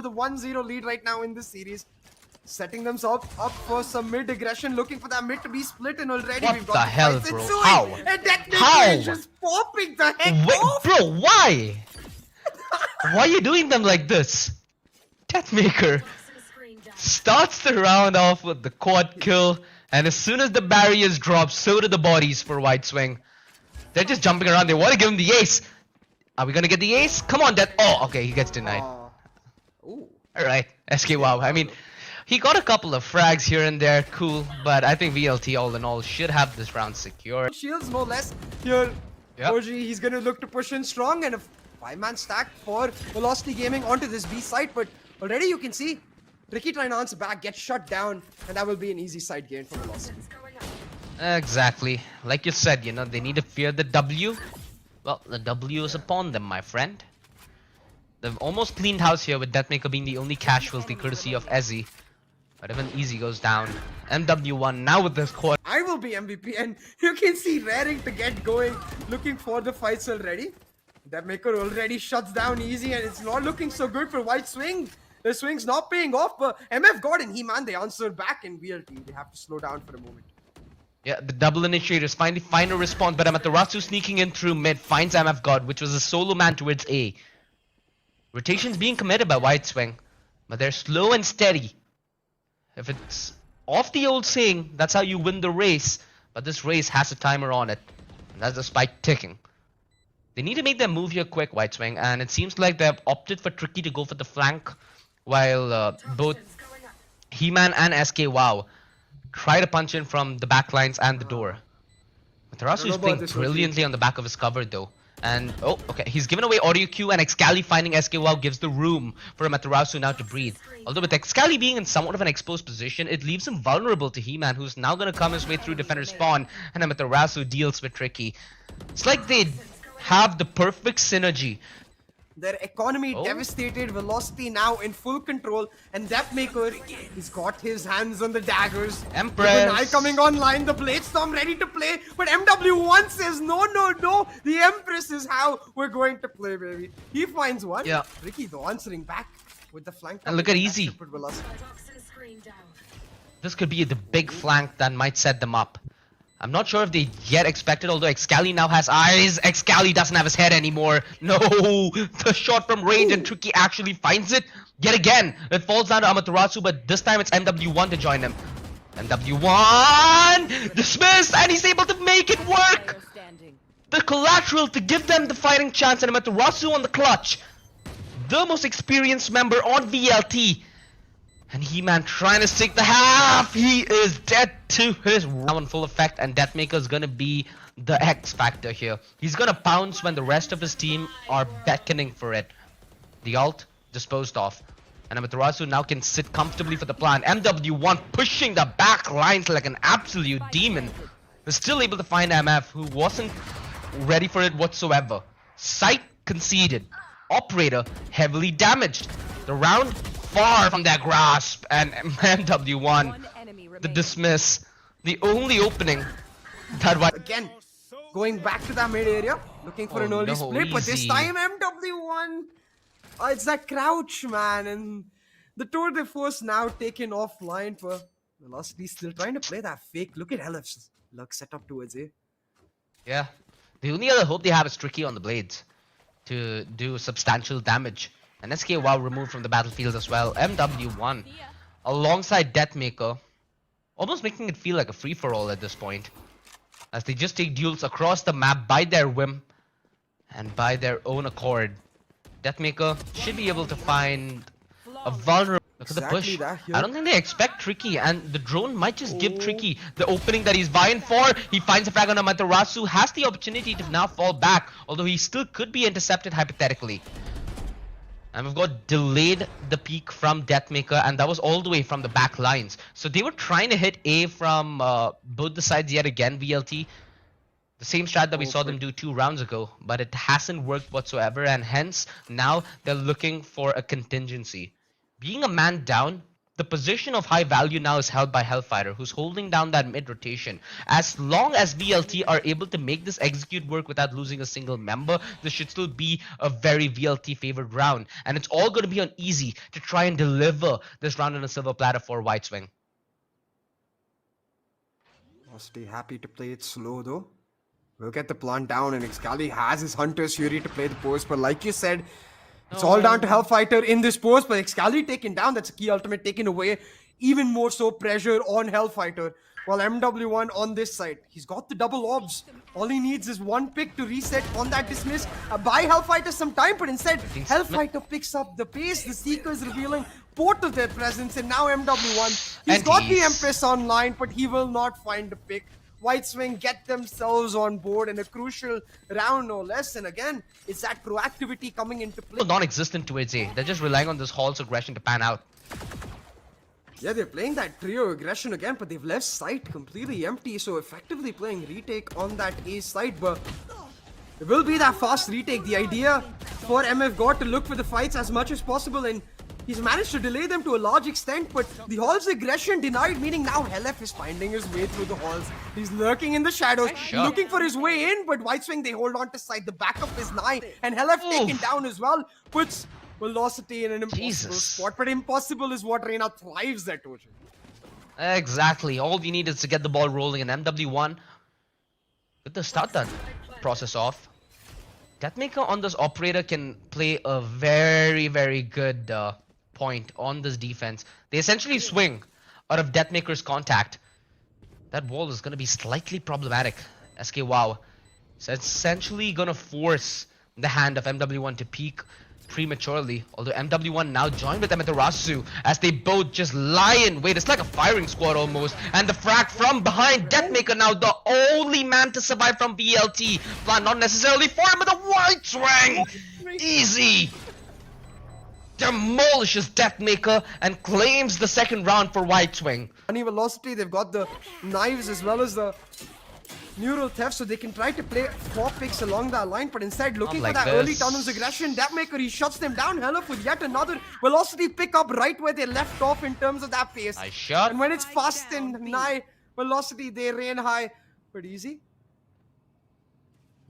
the 1-0 lead right now in this series. Setting themselves up for some mid aggression, looking for that mid to be split, and already What we've the got the hell, fights bro? ensuing. How? And DEATHMAKER How? is just popping the heck Wait, off. bro, why? Why are you doing them like this? DEATHMAKER starts the round off with the quad kill, and as soon as the barriers drop, so do the bodies for White Swing. They're just jumping around. They want to give him the ace. Are we gonna get the ace? Come on, Death. Oh, okay, he gets denied. Ooh. Alright, SKwow. I mean, he got a couple of frags here and there, cool, but I think VLT all in all should have this round secure. Shields no less here. Yep. Koji, he's gonna look to push in strong, and a 5-man stack for Velocity Gaming onto this B side, but already you can see Ricky trying to answer back, gets shut down, and that will be an easy side gain for Velocity. Exactly. Like you said, you know, they need to fear the W. Well, the W is upon them, my friend. They've almost cleaned house here with DEATHMAKER being the only casualty courtesy of ezzy. But even Easy goes down. MW1 now with this quad. I will be MVP, and you can see raring to get going, looking for the fights already. DEATHMAKER already shuts down Easy, and it's not looking so good for White Swing. The swing's not paying off, but MFGOD and Heeman, they answer back in VLT. They have to slow down for a moment. Yeah, the double initiators finally find a response, but Amaterasu sneaking in through mid finds MFGOD, which was a solo man towards A. Rotations being committed by White Swing, but they're slow and steady. If it's off the old saying, that's how you win the race, but this race has a timer on it, and that's the spike ticking. They need to make their move here quick, White Swing, and it seems like they've opted for Tricky to go for the flank, while both Heeman and SKwow try to punch in from the back lines and the door. Amaterasu is playing brilliantly on the back of his cover though. And, oh, okay, he's given away audio cue, and Excali finding SKwow gives the room for Amaterasu now to breathe. Although with Excali being in somewhat of an exposed position, it leaves him vulnerable to Heeman, who's now going to come his way through defender spawn, and Amaterasu deals with Tricky. It's like they have the perfect synergy. Their economy devastated, Velocity now in full control, and DEATHMAKER, he's got his hands on the daggers. Empress! The Eye coming online, the Blade Storm ready to play, but MW1 says no, no, no, the Empress is how we're going to play, baby. He finds one. Yeah. Ricky though answering back with the flank. And look at Easy. This could be the big flank that might set them up. I'm not sure if they yet expected, although Excali now has eyes. Excali doesn't have his head anymore. No, the shot from range, and Tricky actually finds it. Yet again, it falls down to Amaterasu, but this time it's MW1 to join him. MW1 dismissed, and he's able to make it work. The collateral to give them the fighting chance, and Amaterasu on the clutch. The most experienced member on VLT. And Heeman trying to stick the half. He is dead to his now in full effect, and DEATHMAKER is gonna be the X factor here. He's gonna pounce when the rest of his team are beckoning for it. The ult disposed of, and Amaterasu now can sit comfortably for the plant. MW1 pushing the back lines like an absolute demon. Was still able to find MF, who wasn't ready for it whatsoever. Sight conceded. Operator heavily damaged. The round far from their grasp, and MW1 the dismiss, the only opening that was again going back to that mid area, looking for an early split, but this time MW1, it's that crouch, man, and the tour de force now taken offline for Velocity, still trying to play that fake. Look at hellff's luck set up towards it. Yeah, the only other hope they have is Tricky on the blades to do substantial damage. And SKwow removed from the battlefield as well. MW1 alongside DEATHMAKER, almost making it feel like a free-for-all at this point, as they just take duels across the map by their whim and by their own accord. DEATHMAKER should be able to find a vulnerable. Look at the push. I don't think they expect Tricky, and the drone might just give Tricky the opening that he's vying for. He finds a frag on Amaterasu, has the opportunity to now fall back, although he still could be intercepted hypothetically. And we've got delayed the peak from DEATHMAKER, and that was all the way from the back lines. So they were trying to hit A from both the sides yet again, VLT. The same strat that we saw them do 2 rounds ago, but it hasn't worked whatsoever, and hence now they're looking for a contingency. Being a man down the position of high value now is held by hellfighter, who's holding down that mid rotation. As long as VLT are able to make this execute work without losing a single member, this should still be a very VLT favored round, and it's all going to be on easy to try and deliver this round on a silver platter for White Swing. I'll stay happy to play it slow though. We'll get the plant down, and Excali has his Hunter's Fury to play the post, but like you said, it's all down to Hellfighter in this post, but Excali taken down, that's a key ultimate taken away. Even more so pressure on Hellfighter. While MW1 on this side, he's got the double orbs. All he needs is one pick to reset on that dismiss. Buy Hellfighter some time, but instead, Hellfighter picks up the pace. The Seekers revealing both of their presence, and now MW1. He's got the Empress online, but he will not find the pick. White Swing get themselves on board in a crucial round, no less. And again, it's that proactivity coming into play. Non-existent towards A. They're just relying on this Hall's aggression to pan out. Yeah, they're playing that trio aggression again, but they've left site completely empty. So effectively playing retake on that A side, but it will be that fast retake. The idea for MFGOD to look for the fights as much as possible, and he's managed to delay them to a large extent, but the Hall's aggression denied, meaning now hellff is finding his way through the Halls. He's lurking in the shadows, looking for his way in, but White Swing, they hold on to side. The backup is nigh, and hellff taken down as well, puts Velocity in an impossible spot. But impossible is what Reina thrives at, Ocean. Exactly. All we need is to get the ball rolling, and MW1 with the start that process off. DEATHMAKER on this operator can play a very, very good point on this defense. They essentially swing out of DEATHMAKER's contact. That wall is going to be slightly problematic. SKwow is essentially going to force the hand of MW1 to peak prematurely, although MW1 now joined with Amaterasu as they both just lie in wait. It's like a firing squad almost, and the frag from behind. DEATHMAKER now the only man to survive from VLT. Plan not necessarily for him, but the White Swing ezzy demolishes DEATHMAKER and claims the second round for White Swing. Any velocity, they've got the knives as well as the neural theft, so they can try to play 4 picks along that line, but instead looking for that early tunnels aggression. DEATHMAKER, he shuts them down. hellff with yet another velocity pick up right where they left off in terms of that pace. Nice shot. And when it's fast and nigh velocity, they rain high. But ezzy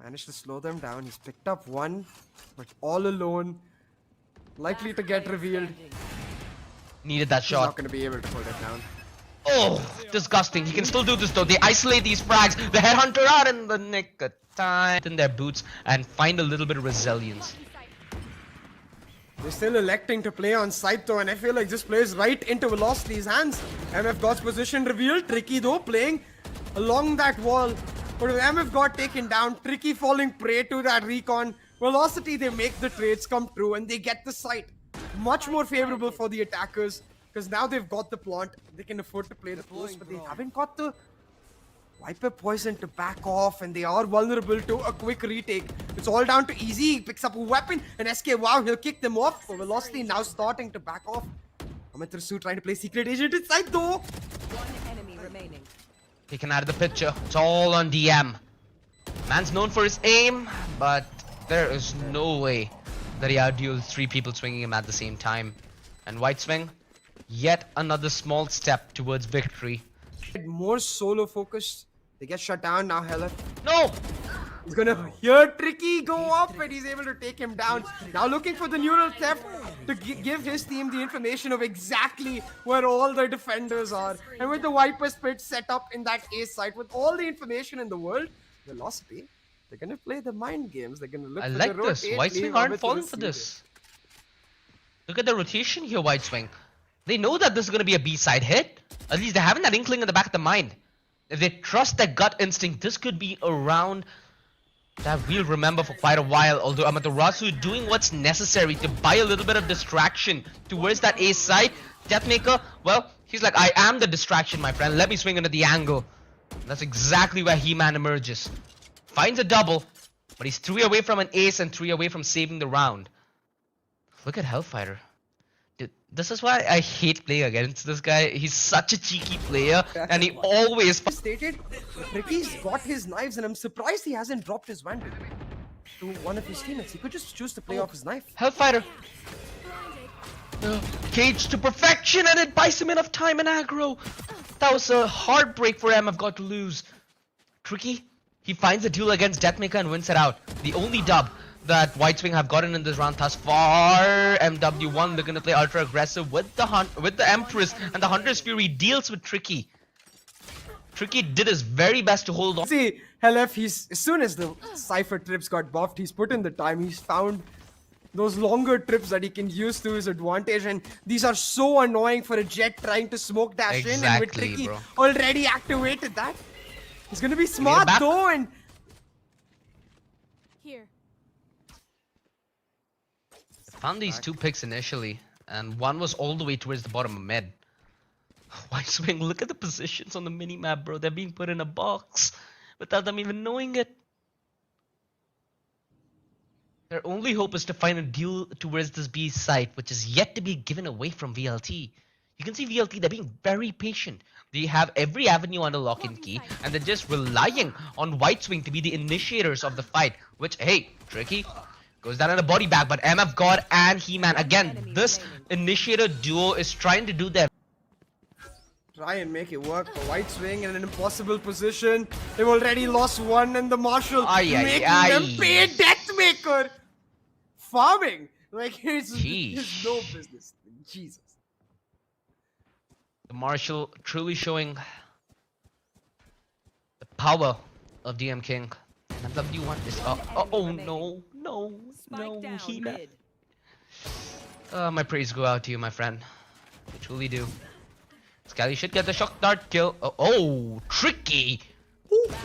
managed to slow them down. He's picked up one, but all alone, likely to get revealed. Needed that shot. He's not going to be able to hold it down. Oh, disgusting. He can still do this though. They isolate these frags. The headhunter out in the nick of time in their boots and find a little bit of resilience. They're still electing to play on site though, and I feel like this plays right into Velocity's hands. MFGOD's position revealed. Tricky though, playing along that wall. But with MFGOD taken down, Tricky falling prey to that recon. Velocity, they make the trades come true and they get the site. Much more favorable for the attackers, because now they've got the plant. They can afford to play the post, but they haven't got the Viper Poison to back off, and they are vulnerable to a quick retake. It's all down to ezzy. He picks up a weapon, and SKwow, he'll kick them off. For Velocity now starting to back off. Amaterasu trying to play Secret Agent inside though. One enemy remaining. Taken out of the picture. It's all on DM. Man's known for his aim, but there is no way that he outduels 3 people swinging him at the same time. And White Swing, yet another small step towards victory. More solo focused. They get shut down now. hellff. No! He's gonna hear Tricky go up, and he's able to take him down. Now looking for the neural theft to give his team the information of exactly where all the defenders are. And with the Viper Spit set up in that A site, with all the information in the world, Velocity, they're gonna play the mind games. They're gonna look I for like the this. rotate, White Swing leave aren't Amit falling to for receive this. Look at the rotation here, White Swing. They know that this is going to be a B-side hit. At least they're having that inkling in the back of the mind. If they trust their gut instinct, this could be a round that we'll remember for quite a while. Although Amaterasu doing what's necessary to buy a little bit of distraction towards that A side. DEATHMAKER, well, he's like, I am the distraction, my friend. Let me swing into the angle. And that's exactly where Heeman emerges. Finds a double, but he's 3 away from an ace and 3 away from saving the round. Look at Hellfighter. Dude, this is why I hate playing against this guy. He's such a cheeky player, and he always stated. Tricky's got his knives, and I'm surprised he hasn't dropped his Vandal to one of his teammates. He could just choose to play off his knife. Hellfighter. Cage to perfection, and it buys him enough time and aggro. That was a heartbreak for MFGOD to lose. Tricky, he finds a duel against DEATHMAKER and wins it out. The only dub that Whiteswing have gotten in this round thus far. MW1, they're gonna play ultra aggressive with the Empress, and the Hunter's Fury deals with Tricky. Tricky did his very best to hold on. See, hellff, as soon as the Cypher trips got buffed, he's put in the time, he's found those longer trips that he can use to his advantage, and these are so annoying for a Jet trying to smoke dash in, and with Tricky bro. already activated that. He's gonna be smart though, and Here. Found these two picks initially, and one was all the way towards the bottom of mid. Whiteswing, look at the positions on the minimap, bro. They're being put in a box without them even knowing it. Their only hope is to find a duel towards this B site, which is yet to be given away from VLT. You can see VLT, they're being very patient. They have every avenue under lock and key, and they're just relying on Whiteswing to be the initiators of the fight, which, hey, Tricky goes down in a body bag, but MFGOD and Heeman, again, this initiator duo is trying to do their try and make it work for Whiteswing in an impossible position. They've already lost one, and the Marshal making them pay DEATHMAKER. Farming like it's no business. Jesus. The Marshal truly showing the power of DM King. And MW1 is oh no, Heeman. My praise go out to you, my friend. I truly do. Excali should get the shock dart kill. Oh, Tricky!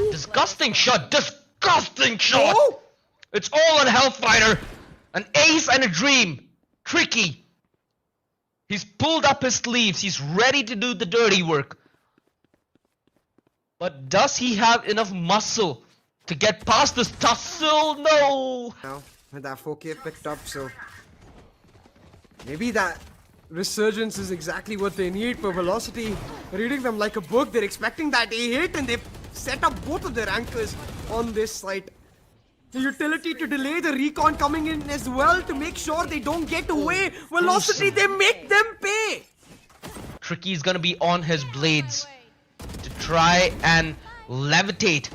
Disgusting shot! Disgusting shot! Oh! It's all on Hellfighter! An ace and a dream! Tricky! He's pulled up his sleeves. He's ready to do the dirty work. But does he have enough muscle to get past this tussle? No! Now, with that 4K picked up, so maybe that resurgence is exactly what they need for Velocity. Reading them like a book, they're expecting that A hit, and they've set up both of their anchors on this site. The utility to delay the recon coming in as well to make sure they don't get away. Velocity, they make them pay. Tricky's gonna be on his blades to try and levitate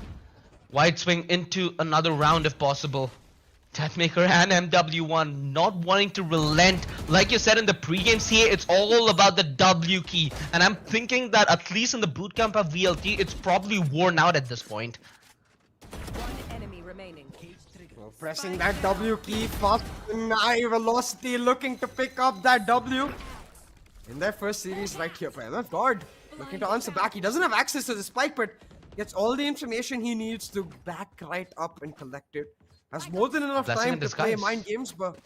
Whiteswing into another round if possible. DEATHMAKER and MW1 not wanting to relent. Like you said in the pregame CA, it's all about the W key. And I'm thinking that at least in the bootcamp of VLT, it's probably worn out at this point. One enemy remaining. Well, pressing that W key fast and high Velocity looking to pick up that W. In their first series right here. MFGOD looking to answer back. He doesn't have access to the spike, but gets all the information he needs to back right up and collect it. Has more than enough time to play mind games, but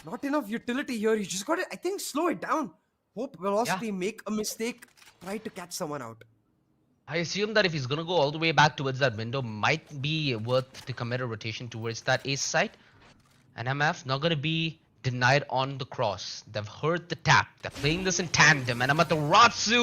not enough utility here. He's just got to, I think, slow it down. Hope Velocity make a mistake, try to catch someone out. I assume that if he's gonna go all the way back towards that window, might be worth to commit a rotation towards that ace site. And MF not gonna be denied on the cross. They've heard the tap. They're playing this in tandem, and Amaterasu